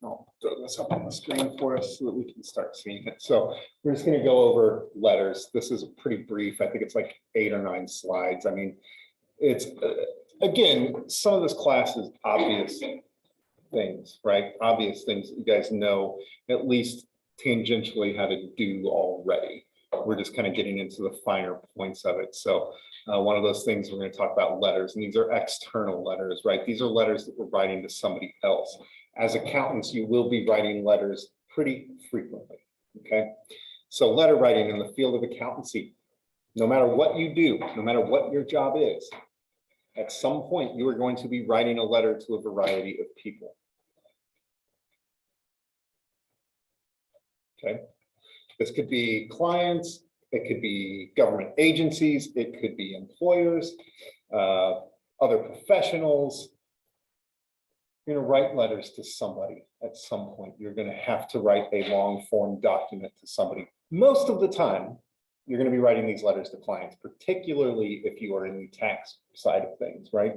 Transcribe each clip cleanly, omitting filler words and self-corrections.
I'll throw this up on the screen for us so that we can start seeing it. So we're just going to go over letters. This is pretty brief. I think it's like 8 or 9 slides. I mean, it's again, some of this class is obvious things, right? Obvious things that you guys know at least tangentially how to do already. We're just kind of getting into the finer points of it. So one of those things we're going to talk about letters, and these are external letters, right? These are letters that we're writing to somebody else. As accountants, you will be writing letters pretty frequently, okay? So letter writing in the field of accountancy, no matter what you do, no matter what your job is, at some point you are going to be writing a letter to a variety of people. Okay, this could be clients, it could be government agencies, it could be employers, other professionals. You're going to write letters to somebody at some point. You're going to have to write a long form document to somebody. Most of the time, you're going to be writing these letters to clients, particularly if you are in the tax side of things, right?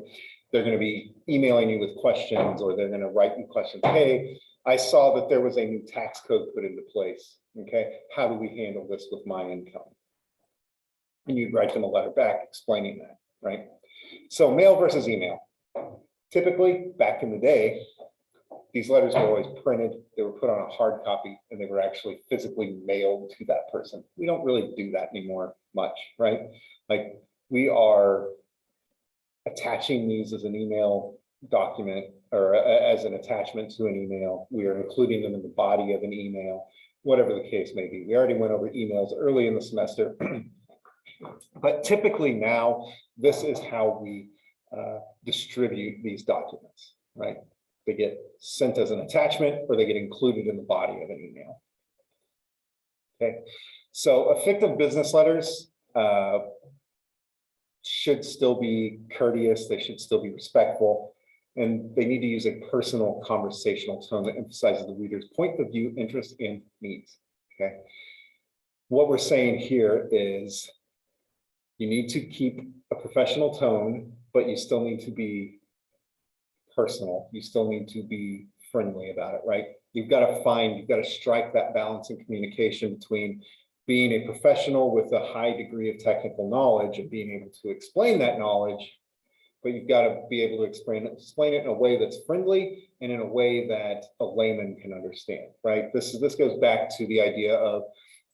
They're going to be emailing you with questions, or they're going to write you questions. Hey, I saw that there was a new tax code put into place. Okay, how do we handle this with my income? And you'd write them a letter back explaining that, right? So mail versus email. Typically, back in the day, these letters were always printed, they were put on a hard copy, and they were actually physically mailed to that person. We don't really do that anymore much, right? Like, we are attaching these as an email document or as an attachment to an email. We are including them in the body of an email, whatever the case may be. We already went over emails early in the semester, but typically now, this is how we distribute these documents, right? They get sent as an attachment, or they get included in the body of an email. Okay, so effective business letters should still be courteous, they should still be respectful, and they need to use a personal conversational tone that emphasizes the reader's point of view, interest, and needs. Okay, what we're saying here is you need to keep a professional tone, but you still need to be personal. You still need to be friendly about it, right? You've got to strike that balance in communication between being a professional with a high degree of technical knowledge and being able to explain that knowledge, but you've got to be able to explain it in a way that's friendly and in a way that a layman can understand, right? This goes back to the idea of,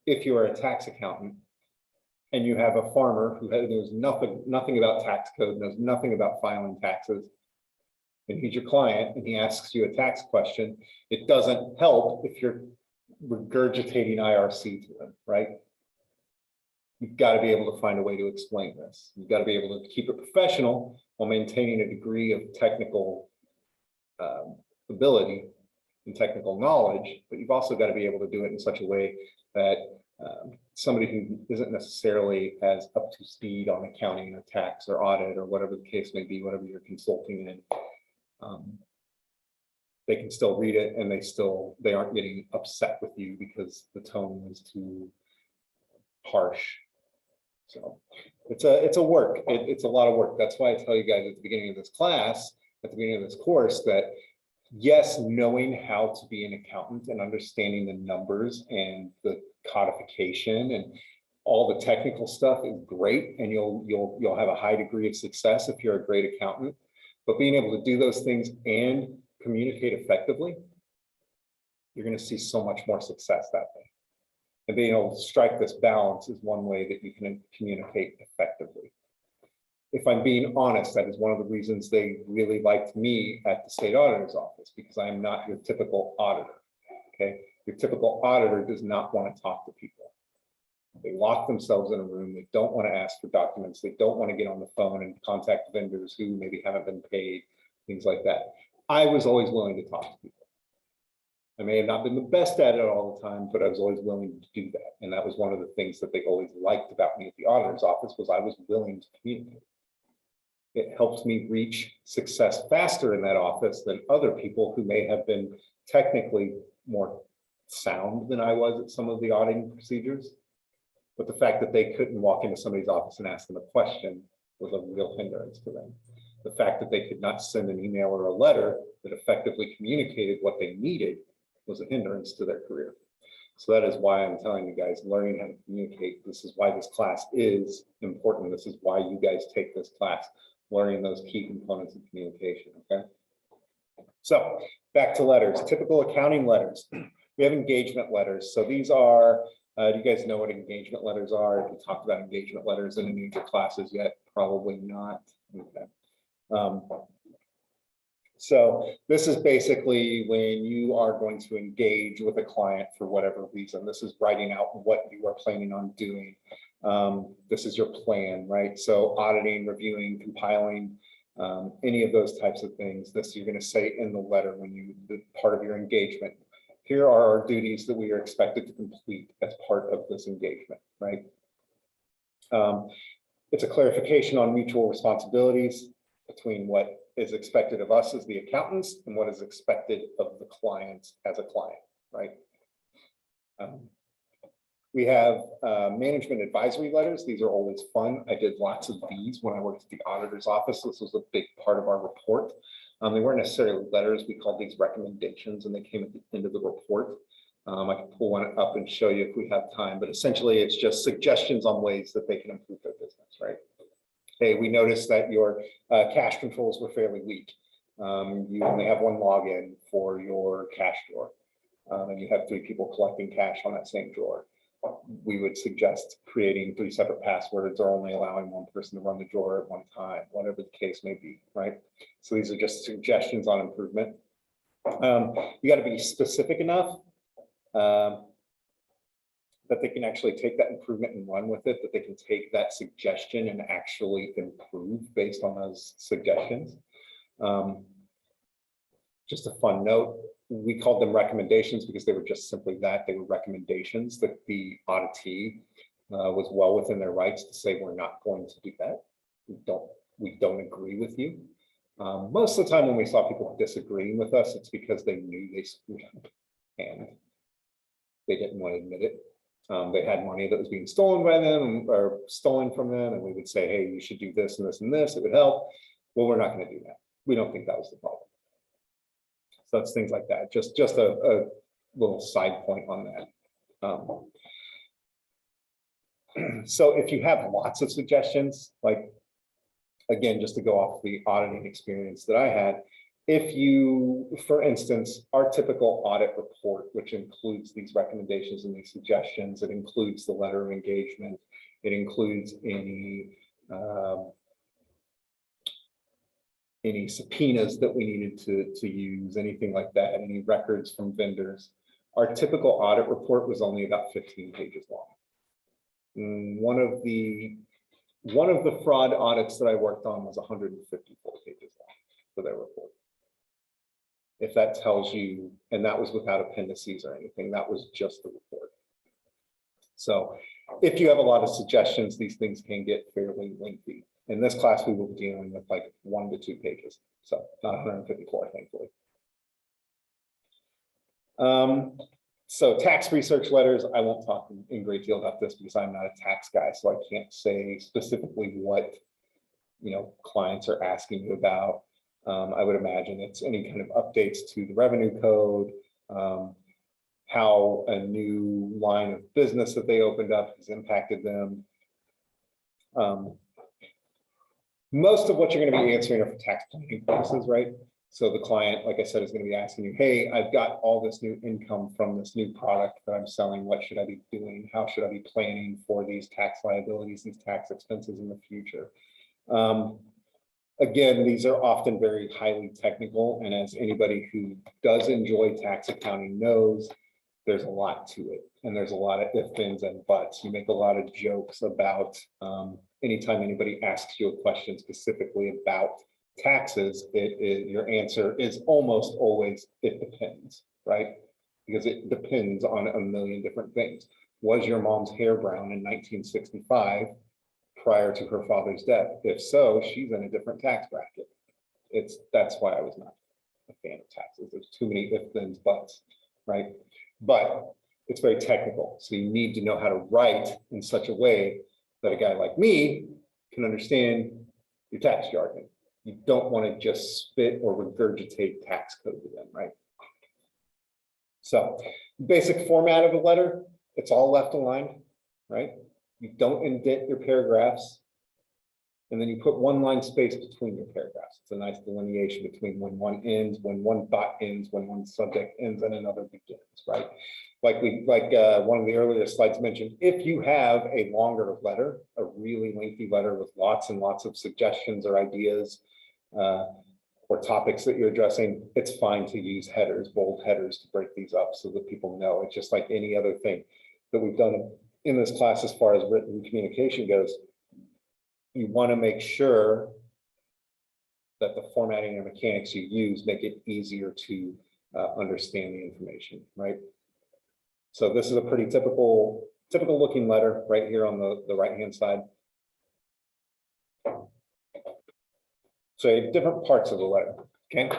if you are a tax accountant and you have a farmer who knows nothing about tax code, knows nothing about filing taxes, and he's your client and he asks you a tax question, it doesn't help if you're regurgitating IRC to them, right? You've got to be able to find a way to explain this. You've got to be able to keep it professional while maintaining a degree of technical ability and technical knowledge, but you've also got to be able to do it in such a way that somebody who isn't necessarily as up to speed on accounting or tax or audit or whatever the case may be, whatever you're consulting in, they can still read it, and they aren't getting upset with you because the tone was too harsh. So it's a work. It's a lot of work. That's why I tell you guys at the beginning of this class, at the beginning of this course, that yes, knowing how to be an accountant and understanding the numbers and the codification and all the technical stuff is great, and you'll have a high degree of success if you're a great accountant. But being able to do those things and communicate effectively, you're going to see so much more success that way. And being able to strike this balance is one way that you can communicate effectively. If I'm being honest, that is one of the reasons they really liked me at the state auditor's office, because I'm not your typical auditor. Okay, your typical auditor does not want to talk to people. They lock themselves in a room. They don't want to ask for documents. They don't want to get on the phone and contact vendors who maybe haven't been paid, things like that. I was always willing to talk to people. I may have not been the best at it all the time, but I was always willing to do that. And that was one of the things that they always liked about me at the auditor's office, was I was willing to communicate. It helps me reach success faster in that office than other people who may have been technically more sound than I was at some of the auditing procedures. But the fact that they couldn't walk into somebody's office and ask them a question was a real hindrance to them. The fact that they could not send an email or a letter that effectively communicated what they needed was a hindrance to their career. So that is why I'm telling you guys, learning how to communicate. This is why this class is important. This is why you guys take this class, learning those key components of communication, okay? So back to letters, typical accounting letters. We have engagement letters. So these are, do you guys know what engagement letters are? If you talked about engagement letters in any of your classes yet, probably not. Okay. So this is basically when you are going to engage with a client for whatever reason. This is writing out what you are planning on doing. This is your plan, right? So auditing, reviewing, compiling, any of those types of things. This you're going to say in the letter when you, the part of your engagement. Here are our duties that we are expected to complete as part of this engagement, right? It's a clarification on mutual responsibilities between what is expected of us as the accountants and what is expected of the clients as a client, right? We have management advisory letters. These are always fun. I did lots of these when I worked at the auditor's office. This was a big part of our report. They weren't necessarily letters. We called these recommendations, and they came at the end of the report. I can pull one up and show you if we have time, but essentially it's just suggestions on ways that they can improve their business, right? Hey, we noticed that your cash controls were fairly weak. You only have one login for your cash drawer, and you have 3 people collecting cash on that same drawer. We would suggest creating 3 separate passwords or only allowing one person to run the drawer at one time, whatever the case may be, right? So these are just suggestions on improvement. You got to be specific enough that they can actually take that improvement and run with it, that they can take that suggestion and actually improve based on those suggestions. Just a fun note, we called them recommendations because they were just simply that. They were recommendations that the auditee was well within their rights to say, we're not going to do that. We don't agree with you. Most of the time when we saw people disagreeing with us, it's because they knew they screwed up and they didn't want to admit it. They had money that was being stolen by them or stolen from them, and we would say, hey, you should do this and this and this, it would help. Well, we're not going to do that. We don't think that was the problem. So that's things like that. Just a little side point on that. So if you have lots of suggestions, like, again, just to go off the auditing experience that I had, if you, for instance, our typical audit report, which includes these recommendations and these suggestions, it includes the letter of engagement, it includes any subpoenas that we needed to use, anything like that, any records from vendors. Our typical audit report was only about 15 pages long. One of the fraud audits that I worked on was 154 pages long for their report. If that tells you, and that was without appendices or anything, that was just the report. So if you have a lot of suggestions, these things can get fairly lengthy. In this class, we will be dealing with like 1 to 2 pages. So not 154, thankfully. So tax research letters, I won't talk in great deal about this because I'm not a tax guy, so I can't say specifically what, you know, clients are asking you about. I would imagine it's any kind of updates to the revenue code, how a new line of business that they opened up has impacted them. Most of what you're going to be answering are for tax planning purposes, right? So the client, like I said, is going to be asking you, hey, I've got all this new income from this new product that I'm selling. What should I be doing? How should I be planning for these tax liabilities, these tax expenses in the future? Again, these are often very highly technical, and as anybody who does enjoy tax accounting knows, there's a lot to it, and there's a lot of ifs, ands, and buts. You make a lot of jokes about anytime anybody asks you a question specifically about taxes, your answer is almost always, it depends, right? Because it depends on a million different things. Was your mom's hair brown in 1965? Prior to her father's death? If so, she's in a different tax bracket. That's why I was not a fan of taxes. There's too many ifs, ands, buts, right? But it's very technical. So you need to know how to write in such a way that a guy like me can understand your tax jargon. you don't want to just spit or regurgitate tax code to them, right? So basic format of a letter, it's all left aligned, right? You don't indent your paragraphs. And then you put one line space between your paragraphs. It's a nice delineation between when one ends, when one thought ends, when one subject ends, and another begins, right? Like one of the earlier slides mentioned, if you have a longer letter, a really lengthy letter with lots and lots of suggestions or ideas or topics that you're addressing, it's fine to use headers, bold headers to break these up so that people know. It's just like any other thing that we've done in this class as far as written communication goes. You want to make sure that the formatting and mechanics you use make it easier to understand the information, right? So this is a pretty typical looking letter right here on the right-hand side. So you have different parts of the letter, okay?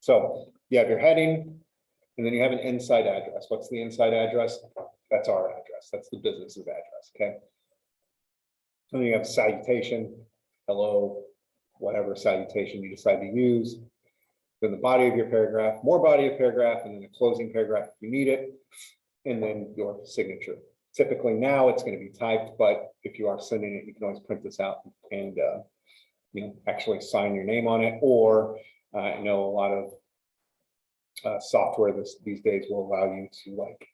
So you have your heading, and then you have an inside address. What's the inside address? That's our address. That's the business's address, okay? And then you have salutation, hello, whatever salutation you decide to use. Then the body of your paragraph, more body of paragraph, and then a closing paragraph if you need it, and then your signature. Typically now it's going to be typed, but if you are sending it, you can always print this out and actually sign your name on it. Or I know a lot of software these days will allow you to like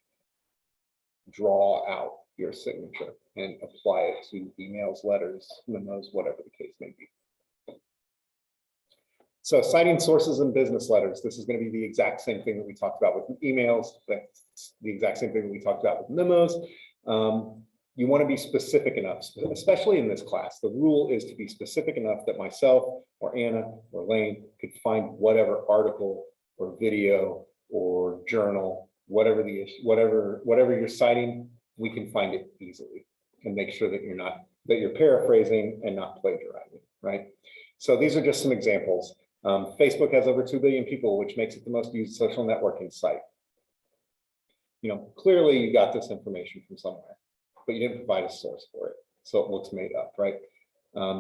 draw out your signature and apply it to emails, letters, memos, whatever the case may be. So citing sources in business letters. This is going to be the exact same thing that we talked about with emails. That's the exact same thing that we talked about with memos. You want to be specific enough, especially in this class. The rule is to be specific enough that myself or Anna or Lane could find whatever article or video or journal, whatever the issue, whatever you're citing, we can find it easily and make sure that you're paraphrasing and not plagiarizing, right? So these are just some examples. Facebook has over 2 billion people, which makes it the most used social networking site. Clearly you got this information from somewhere, but you didn't provide a source for it. So it looks made up, right?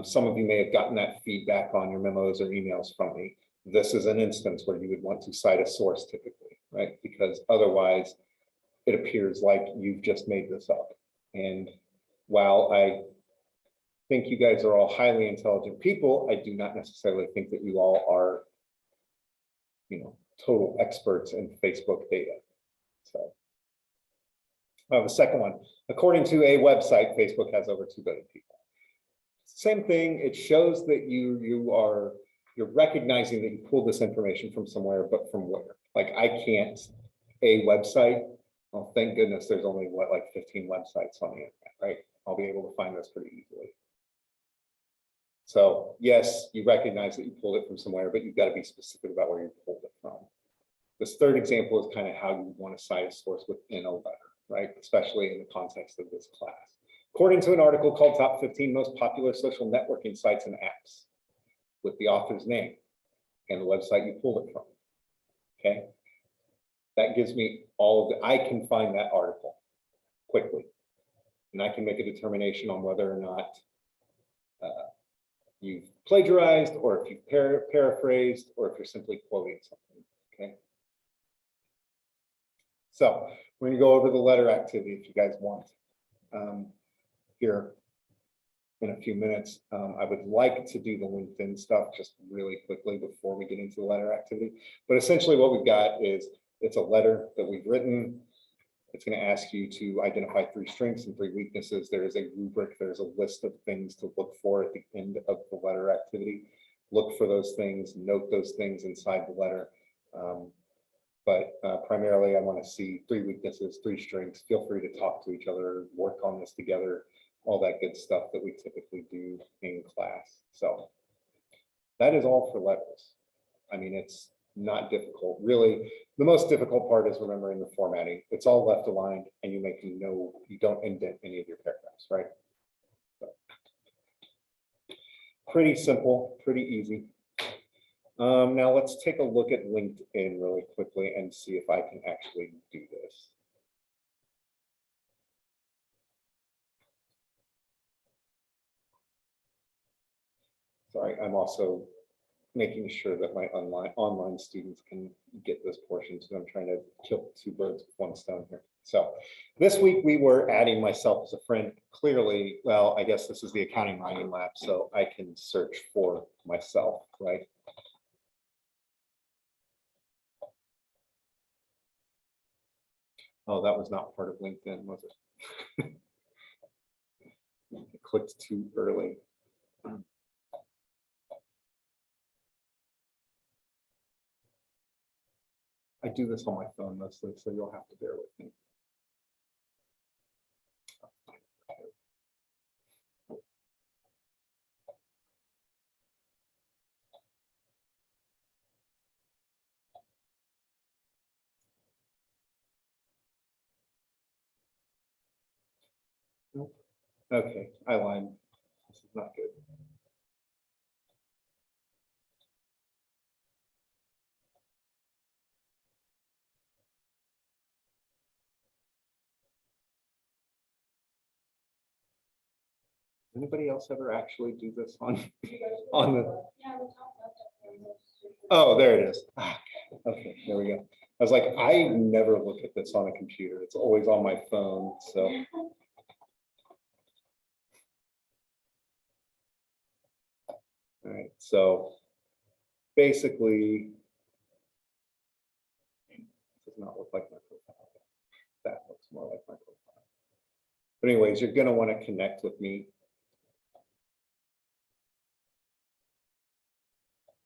Some of you may have gotten that feedback on your memos or emails from me. This is an instance where you would want to cite a source typically, right? Because otherwise it appears like you've just made this up. And while I think you guys are all highly intelligent people, I do not necessarily think that you all are, total experts in Facebook data. So the second one, according to a website, Facebook has over 2 billion people. Same thing, it shows that you're recognizing that you pulled this information from somewhere, but from where? Like I can't, a website, well, thank goodness there's only like 15 websites on the internet, right? I'll be able to find this pretty easily. So yes, you recognize that you pulled it from somewhere, but you've got to be specific about where you pulled it from. This third example is kind of how you want to cite a source within a letter, right? Especially in the context of this class. According to an article called Top 15 Most Popular Social Networking Sites and Apps, with the author's name and the website you pulled it from, okay? That gives me I can find that article quickly, and I can make a determination on whether or not you've plagiarized, or if you've paraphrased, or if you're simply quoting something, okay? So we're going to go over the letter activity if you guys want here in a few minutes. I would like to do the LinkedIn stuff just really quickly before we get into the letter activity. But essentially what we've got is it's a letter that we've written. It's going to ask you to identify 3 strengths and 3 weaknesses. There is a rubric. There's a list of things to look for at the end of the letter activity. Look for those things, note those things inside the letter. But primarily I want to see 3 weaknesses, 3 strengths. Feel free to talk to each other, work on this together, all that good stuff that we typically do in class. So that is all for letters. I mean, it's not difficult. Really, the most difficult part is remembering the formatting. It's all left aligned and you don't indent any of your paragraphs, right? So, pretty simple, pretty easy. Now let's take a look at LinkedIn really quickly and see if I can actually do this. sorry, I'm also making sure that my online students can get this portion. So I'm trying to kill two birds with one stone here. So this week we were adding myself as a friend. Clearly, well, I guess this is the accounting writing lab, so I can search for myself, right? Oh, that was not part of LinkedIn, was it? I clicked too early. I do this on my phone mostly, so you'll have to bear with me. Nope. Okay, I lied. This is not good. Anybody else ever actually do this on the? Oh, there it is. Ah, okay, there we go. I was like, I never look at this on a computer. It's always on my phone. So all right, so basically, it does not look like my profile. That looks more like my profile. But anyways, you're gonna want to connect with me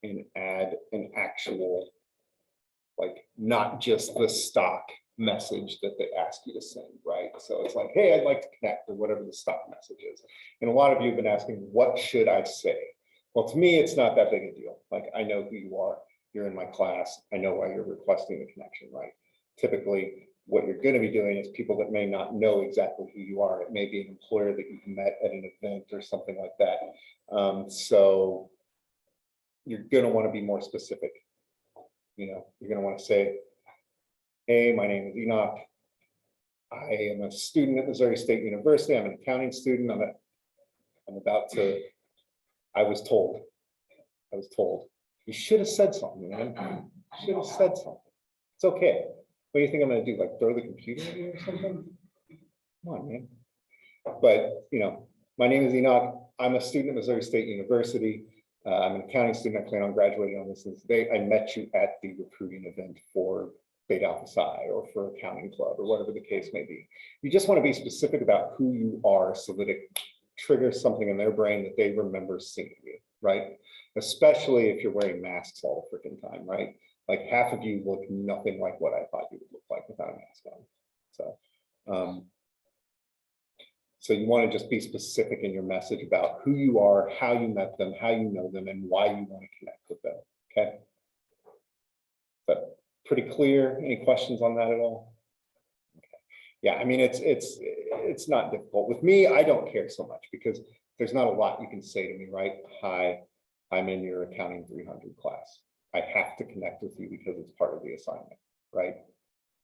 and add an actual, like, not just the stock message that they ask you to send, right? So it's like, hey, I'd like to connect, or whatever the stock message is. And a lot of you have been asking, what should I say? Well, to me, it's not that big a deal. Like, I know who you are. You're in my class. I know why you're requesting the connection, right? Typically, what you're going to be doing is people that may not know exactly who you are. It may be an employer that you've met at an event or something like that. So you're going to want to be more specific. You know, you're going to want to say, hey, my name is Enoch. I am a student at Missouri State University. I'm an accounting student. I'm about to, I was told. You should have said something, man. You should have said something. It's okay. What do you think I'm going to do? Like throw the computer at you or something? Come on, man. But, you know, my name is Enoch. I'm a student at Missouri State University. I'm an accounting student. I plan on graduating on this day. I met you at the recruiting event for Beta Alpha Psi or for accounting club or whatever the case may be. You just want to be specific about who you are so that it triggers something in their brain that they remember seeing you, right? Especially if you're wearing masks all the freaking time, right? Like half of you look nothing like what I thought you would look like without a mask on. So you want to just be specific in your message about who you are, how you met them, how you know them, and why you want to connect with them. Okay. But pretty clear. Any questions on that at all? Okay. Yeah, I mean, it's not difficult. With me, I don't care so much because there's not a lot you can say to me, right? Hi, I'm in your accounting 300 class. I have to connect with you because it's part of the assignment, right?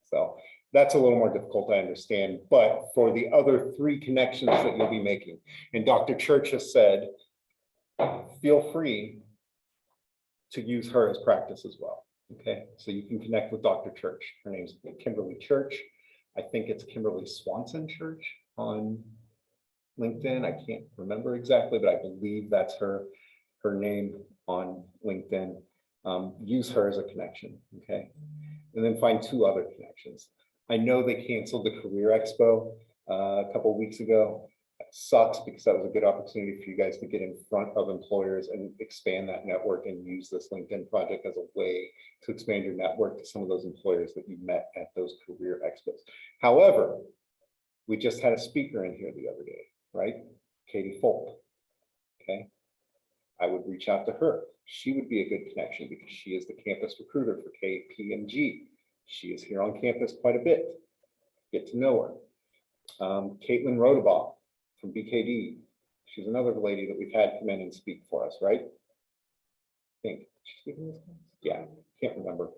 So that's a little more difficult, I understand, but for the other three connections that you'll be making, and Dr. Church has said, feel free to use her as practice as well. Okay, so you can connect with Dr. Church. Her name's Kimberly Church. I think it's Kimberly Swanson Church on LinkedIn. I can't remember exactly, but I believe that's her name on LinkedIn. Use her as a connection, okay? And then find two other connections. I know they canceled the Career Expo a couple of weeks ago. It sucks because that was a good opportunity for you guys to get in front of employers and expand that network and use this LinkedIn project as a way to expand your network to some of those employers that you met at those Career Expos. However, we just had a speaker in here the other day, right? Katie Folk, okay? I would reach out to her. She would be a good connection because she is the campus recruiter for KPMG. She is here on campus quite a bit. Get to know her. Caitlin Rodabaugh from BKD. She's another lady that we've had come in and speak for us, right? I think she's speaking this class? Yeah, can't remember.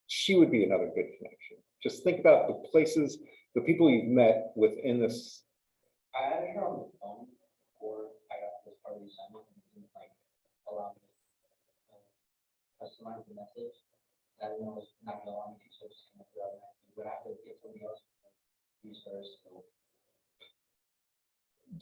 She would be another good connection. Just think about the places, the people you've met within this. I added her on the phone.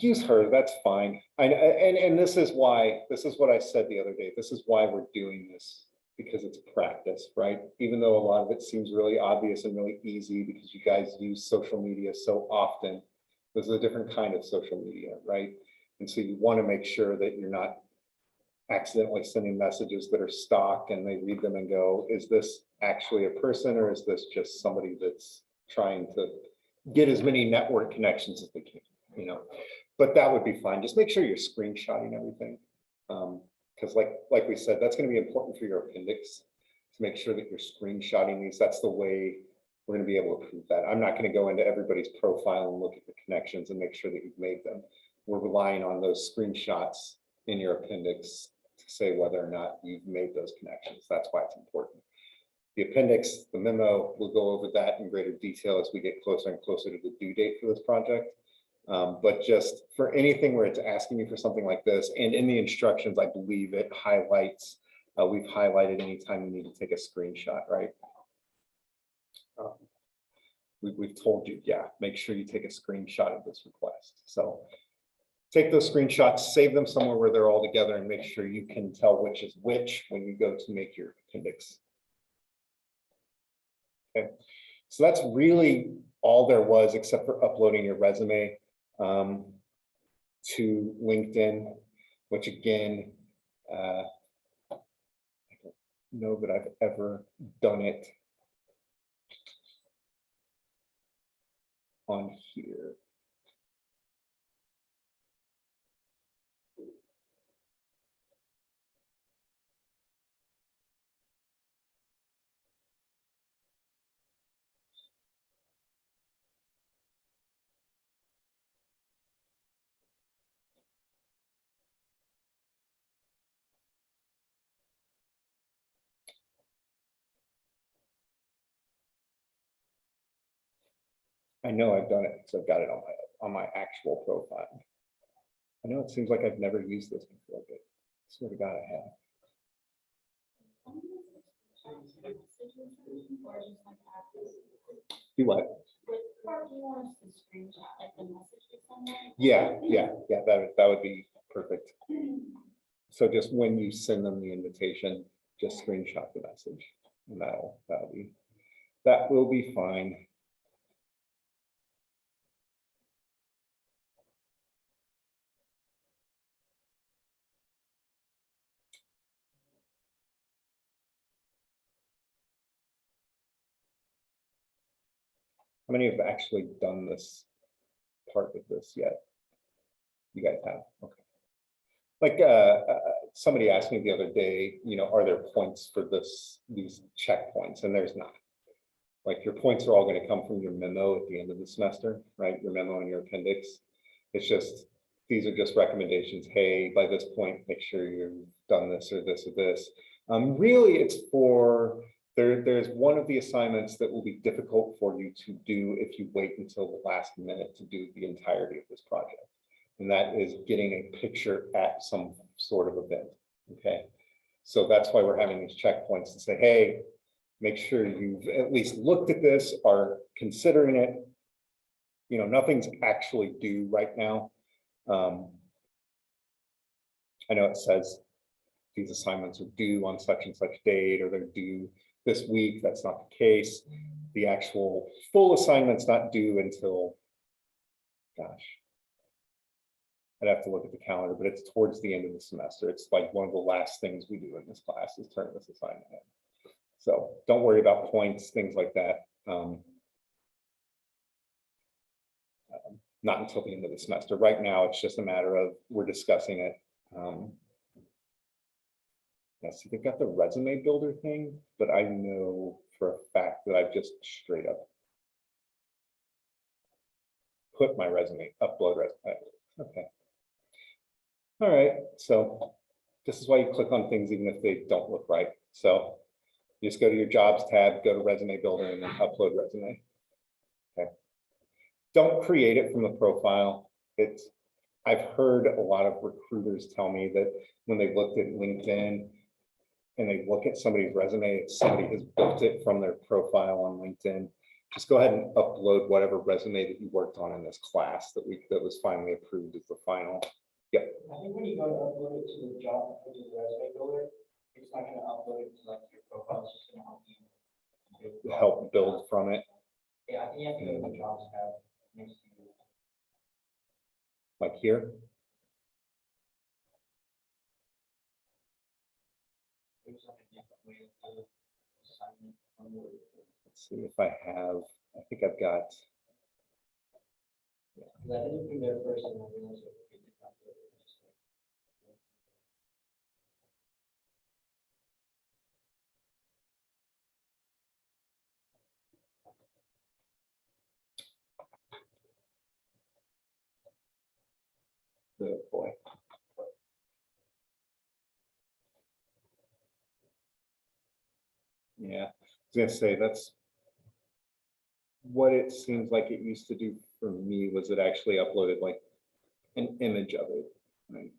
use her, that's fine. And this is why, this is what I said the other day, this is why we're doing this, because it's practice, right? Even though a lot of it seems really obvious and really easy because you guys use social media so often, this is a different kind of social media, right? And so you want to make sure that you're not accidentally sending messages that are stock and they read them and go, is this actually a person or is this just somebody that's trying to get as many network connections as they can, you know? But that would be fine. Just make sure you're screenshotting everything. Because like we said, that's going to be important for your appendix to make sure that you're screenshotting these. That's the way we're going to be able to prove that. I'm not going to go into everybody's profile and look at the connections and make sure that you've made them. We're relying on those screenshots in your appendix to say whether or not you've made those connections. That's why it's important. The appendix, the memo, we'll go over that in greater detail as we get closer and closer to the due date for this project. But just for anything where it's asking you for something like this, and in the instructions, I believe it highlights, we've highlighted anytime you need to take a screenshot, right? We've told you, yeah, make sure you take a screenshot of this request. So take those screenshots, save them somewhere where they're all together and make sure you can tell which is which when you go to make your appendix. Okay, so that's really all there was except for uploading your resume to LinkedIn, which again, I don't know that I've ever done it on here. I know I've done it because I've got it on my actual profile. I know it seems like I've never used this before, but I swear to God I have. Do what? Yeah, that would be perfect. So just when you send them the invitation, just screenshot the message, and that will be fine. How many have actually done this part of this yet? You guys have, okay. Like somebody asked me the other day, you know, are there points for these checkpoints? And there's not. Like your points are all going to come from your memo at the end of the semester, right? Your memo and your appendix. It's just, these are just recommendations. Hey, by this point, make sure you've done this or this or this. Really, it's for, there's one of the assignments that will be difficult for you to do if you wait until the last minute to do the entirety of this project. And that is getting a picture at some sort of event, okay? So that's why we're having these checkpoints to say, hey, make sure you've at least looked at this, are considering it. You know, nothing's actually due right now. I know it says these assignments are due on such and such date, or they're due this week. That's not the case. The actual full assignment's not due until, gosh, I'd have to look at the calendar, but it's towards the end of the semester. It's like one of the last things we do in this class is turn this assignment in. So don't worry about points, things like that. Not until the end of the semester. Right now, it's just a matter of we're discussing it. Yes, they've got the resume builder thing, but I know for a fact that I've just straight up put my resume, upload resume. Okay. All right, so this is why you click on things even if they don't look right. So you just go to your jobs tab, go to resume builder, and then upload resume. Okay. Don't create it from the profile. I've heard a lot of recruiters tell me that when they looked at LinkedIn and they look at somebody's resume, somebody has built it from their profile on LinkedIn. just go ahead and upload whatever resume that you worked on in this class that was finally approved as the final. Yep, I think when you go to upload it to the job, which is the resume builder, it's not gonna upload it to like your profile, it's just gonna help you. help build from it, Yeah, I think you have to go to the jobs tab next to you. like here. There's like a different way of the assignment from Word. Let's see if I have, I think I've got, Because I didn't do there first and I realized it would be different. oh boy. Yeah, I was gonna say, that's what it seems like it used to do for me, was it actually uploaded like an image of it, right?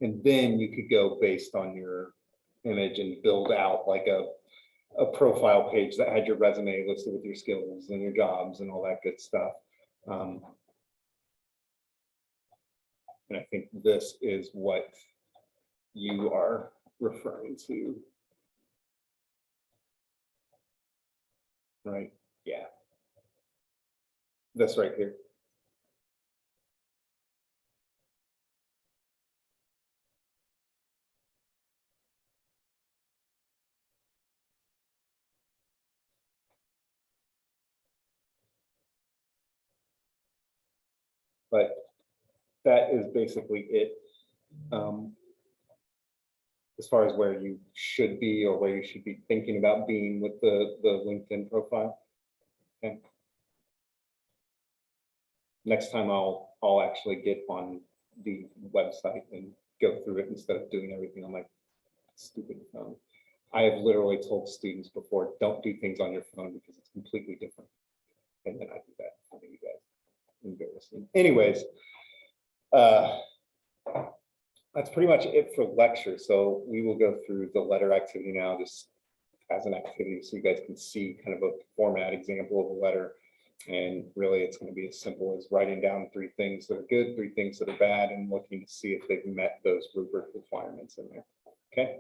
And then you could go based on your image and build out like a profile page that had your resume listed with your skills and your jobs and all that good stuff. And I think this is what you are referring to. Right, yeah. This right here. But that is basically it. As far as where you should be or where you should be thinking about being with the LinkedIn profile. Okay. Next time I'll actually get on the website and go through it instead of doing everything on my stupid phone. I have literally told students before, don't do things on your phone because it's completely different. And then I do that for you guys. Embarrassing. Anyways, that's pretty much it for lecture. So we will go through the letter activity now, just as an activity, so you guys can see kind of a format example of a letter. And really, it's going to be as simple as writing down 3 things that are good, 3 things that are bad, and looking to see if they've met those rubric requirements in there. Okay.